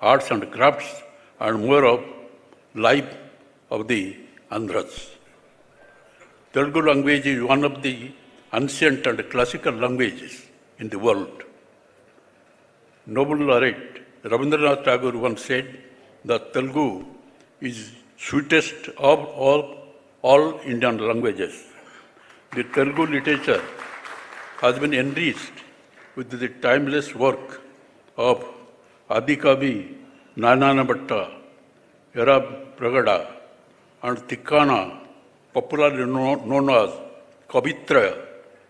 arts and crafts, and more of life of the Andhras. Telugu language is one of the ancient and classical languages in the world. Noble laureate Rabindranath Tagore once said that Telugu is sweetest of all Indian languages. The Telugu literature has been enriched with the timeless work of Adikavi Nanana Bhatta, Era Pragada, and Tikkana, popularly known as Kavitra,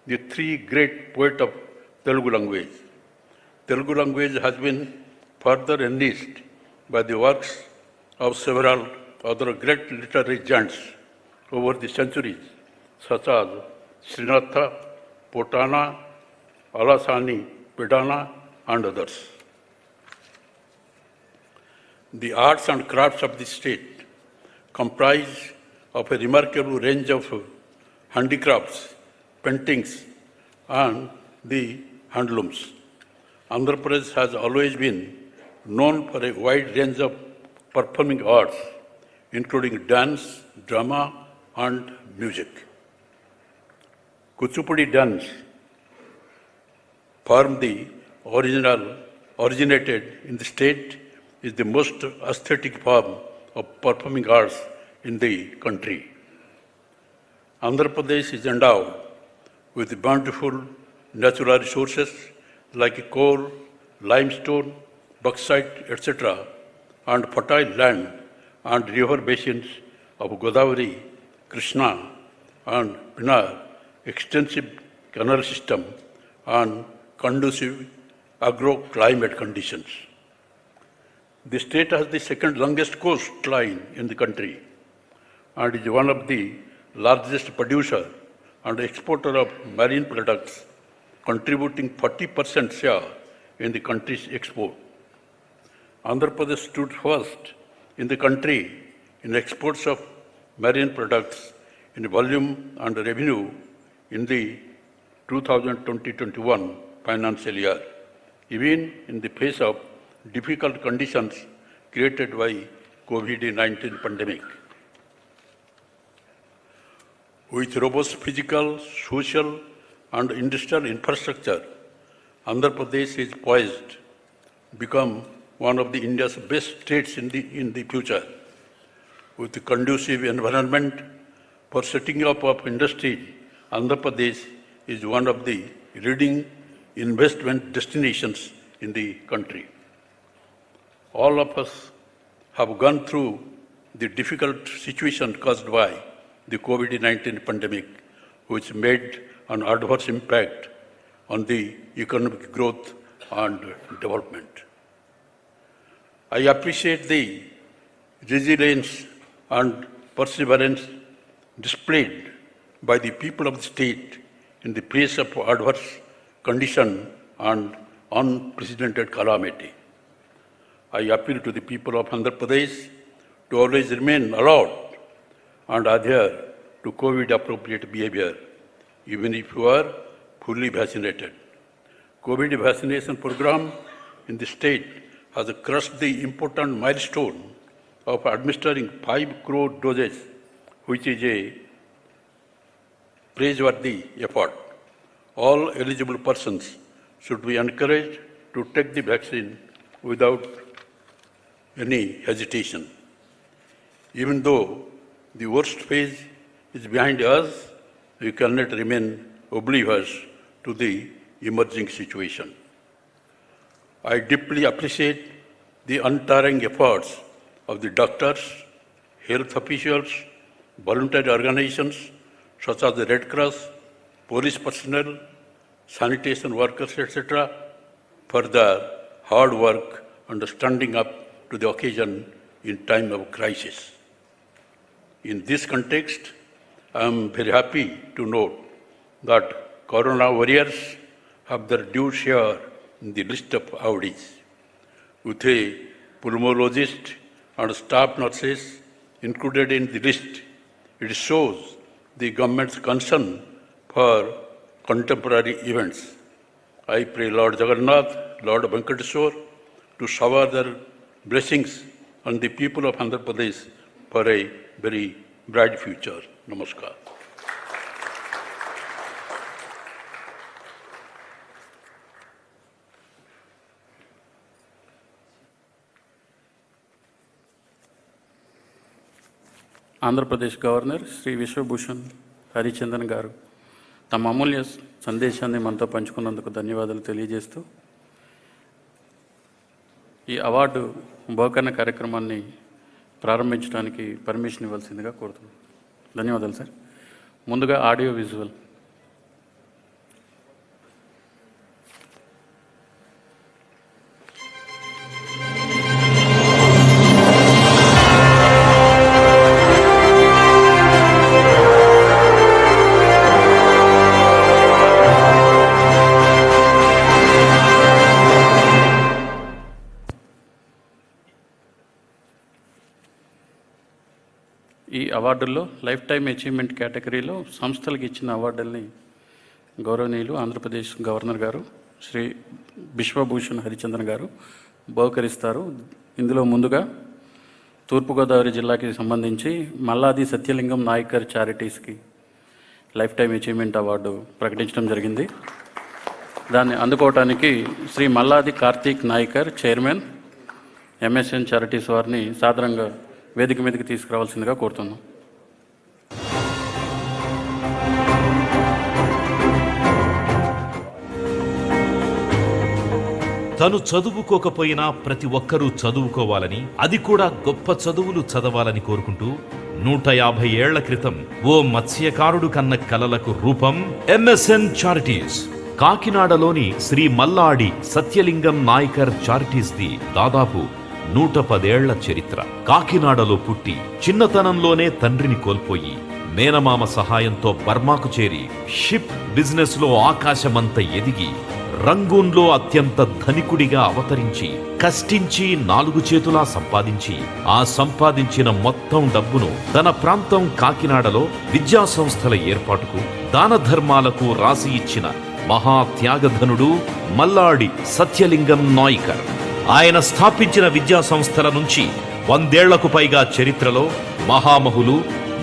the three great poets of Telugu language. Telugu language has been further enriched by the works of several other great literary giants over the centuries, such as Srinatha, Potana, Alasani, Pedana, and others. The arts and crafts of the state comprise of a remarkable range of handicrafts, paintings, and the handlooms. Andhra Pradesh has always been known for a wide range of performing arts, including dance, drama, and music. Kuchipudi dance originated in the state is the most aesthetic form of performing arts in the country. Andhra Pradesh is endowed with bountiful natural resources like coal, limestone, bauxite, etc., and fertile land and river basins of Godavari, Krishna, and Pinar, extensive canal system, and conducive agro-climate conditions. The state has the second longest coastline in the country and is one of the largest producer and exporter of marine products, contributing 40% share in the country's export. Andhra Pradesh stood first in the country in exports of marine products in volume and revenue in the 2020-21 financial year, even in the face of difficult conditions created by COVID-19 pandemic. With robust physical, social, and industrial infrastructure, Andhra Pradesh is poised to become one of the India's best states in the future. With the conducive environment for setting up of industry, Andhra Pradesh is one of the leading investment destinations in the country. All of us have gone through the difficult situation caused by the COVID-19 pandemic, which made an adverse impact on the economic growth and development. I appreciate the resilience and perseverance displayed by the people of the state in the face of adverse condition and unprecedented calamity. I appeal to the people of Andhra Pradesh to always remain alert and adhere to COVID-appropriate behavior, even if you are fully vaccinated. COVID vaccination program in the state has crossed the important milestone of administering 5 crore doses, which is a praiseworthy effort. All eligible persons should be encouraged to take the vaccine without any hesitation. Even though the worst phase is behind us, we cannot remain oblivious to the emerging situation. I deeply appreciate the untiring efforts of the doctors, health officials, voluntary organizations such as the Red Cross, police personnel, sanitation workers, etc., for their hard work and standing up to the occasion in time of crisis. In this context, I am very happy to note that Corona warriors have their due share in the list of awardees. With a pulmonologist and staff nurses included in the list, it shows the government's concern for contemporary events. I pray Lord Jagannath, Lord Venkateshwar, to shower their blessings on the people of Andhra Pradesh for a very bright future. Namaskar. Andhra Pradesh governor Shri Vishwabhushan Harichandan గారు తమ అమూల్య సందేశాన్ని మనతో పంచుకున్నందుకు ధన్యవాదాలు తెలియజేస్తూ ఈ award బహుకరణ కార్యక్రమాన్ని ప్రారంభించడానికి పర్మిషన్ ఇవ్వాల్సిందిగా కోరుతున్నాను. ధన్యవాదాలు సార్. ముందుగా ఆడియో విజువల్. ఈ అవార్డుల్లో లైఫ్ టైమ్ అచీవ్మెంట్ కేటగిరీలో సంస్థలకు ఇచ్చిన అవార్డుల్ని గౌరవనీయులు ఆంధ్రప్రదేశ్ గవర్నర్ గారు శ్రీ బిశ్వభూషణ్ హరిచందన్ గారు బహుకరిస్తారు. ఇందులో ముందుగా తూర్పుగోదావరి జిల్లాకి సంబంధించి మల్లాది సత్యలింగం నాయకర్ చారిటీస్కి లైఫ్ టైమ్ అచీవ్మెంట్ అవార్డు ప్రకటించడం జరిగింది. దాన్ని అందుకోవటానికి Shri Malladi Karthik Naicker chairman MSN charities వారిని సాదరంగా వేదిక మీదకి తీసుకురావాల్సిందిగా కోరుతున్నాం. తను చదువుకోకపోయినా ప్రతి ఒక్కరూ చదువుకోవాలని, అది కూడా గొప్ప చదువులు చదవాలని కోరుకుంటూ 150 ఏళ్ల క్రితం ఓ మత్స్యకారుడు కన్న కలలకు రూపం ఎంఎస్ఎన్ చారిటీస్. కాకినాడలోని శ్రీ మల్లాడి సత్యలింగం నాయకర్ చారిటీస్ది దాదాపు 110 ఏళ్ల చరిత్ర. కాకినాడలో పుట్టి చిన్నతనంలోనే తండ్రిని కోల్పోయి మేనమామ సహాయంతో బర్మాకు చేరి షిప్ బిజినెస్ లో ఆకాశమంత ఎదిగి రంగూన్లో అత్యంత ధనికుడిగా అవతరించి కష్టించి 4 చేతులా సంపాదించి ఆ సంపాదించిన మొత్తం డబ్బును తన ప్రాంతం కాకినాడలో విద్యా సంస్థల ఏర్పాటుకు దాన ధర్మాలకు రాసి ఇచ్చిన మహా త్యాగధనుడు మల్లాడి సత్యలింగం నాయకర్. ఆయన స్థాపించిన విద్యా సంస్థల నుంచి 100 ఏళ్లకు పైగా చరిత్రలో మహామహులు,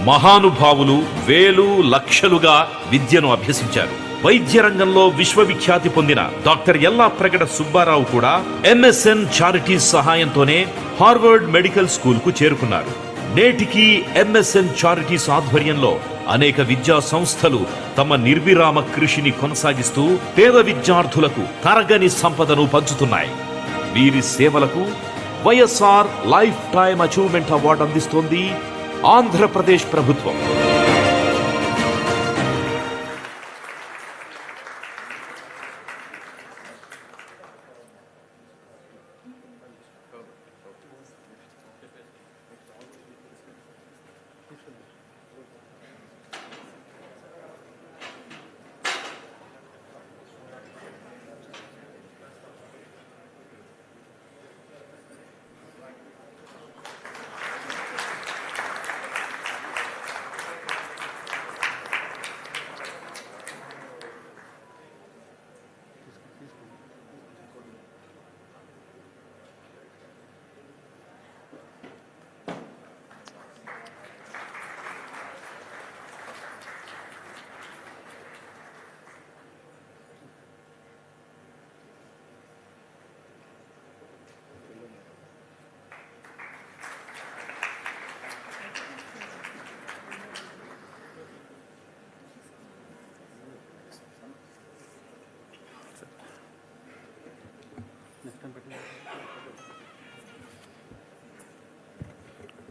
మహానుభావులు వేలు లక్షలుగా విద్యను అభ్యసించారు. వైద్య రంగంలో విశ్వవిఖ్యాతి పొందిన డాక్టర్ ఎల్లాప్రగడ సుబ్బారావు కూడా ఎంఎస్ఎన్ చారిటీస్ సహాయంతోనే హార్వర్డ్ మెడికల్ స్కూల్ కు చేరుకున్నారు. నేటికి ఎంఎస్ఎన్ చారిటీస్ ఆధ్వర్యంలో అనేక విద్యా సంస్థలు తమ నిర్విరామ కృషిని కొనసాగిస్తూ పేద విద్యార్థులకు తరగని సంపదను పంచుతున్నాయి. వీరి సేవలకు YSR life time achievement award అందిస్తోంది ఆంధ్రప్రదేశ్ ప్రభుత్వం.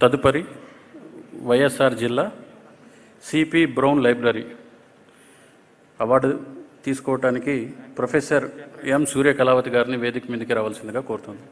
తదుపరి వైఎస్ఆర్ జిల్లా సిపి బ్రౌన్ లైబ్రరీ అవార్డు తీసుకోవటానికి ప్రొఫెసర్ ఎం సూర్య కళావతి గారిని వేదిక మీదకి రావాల్సిందిగా కోరుతున్నాను.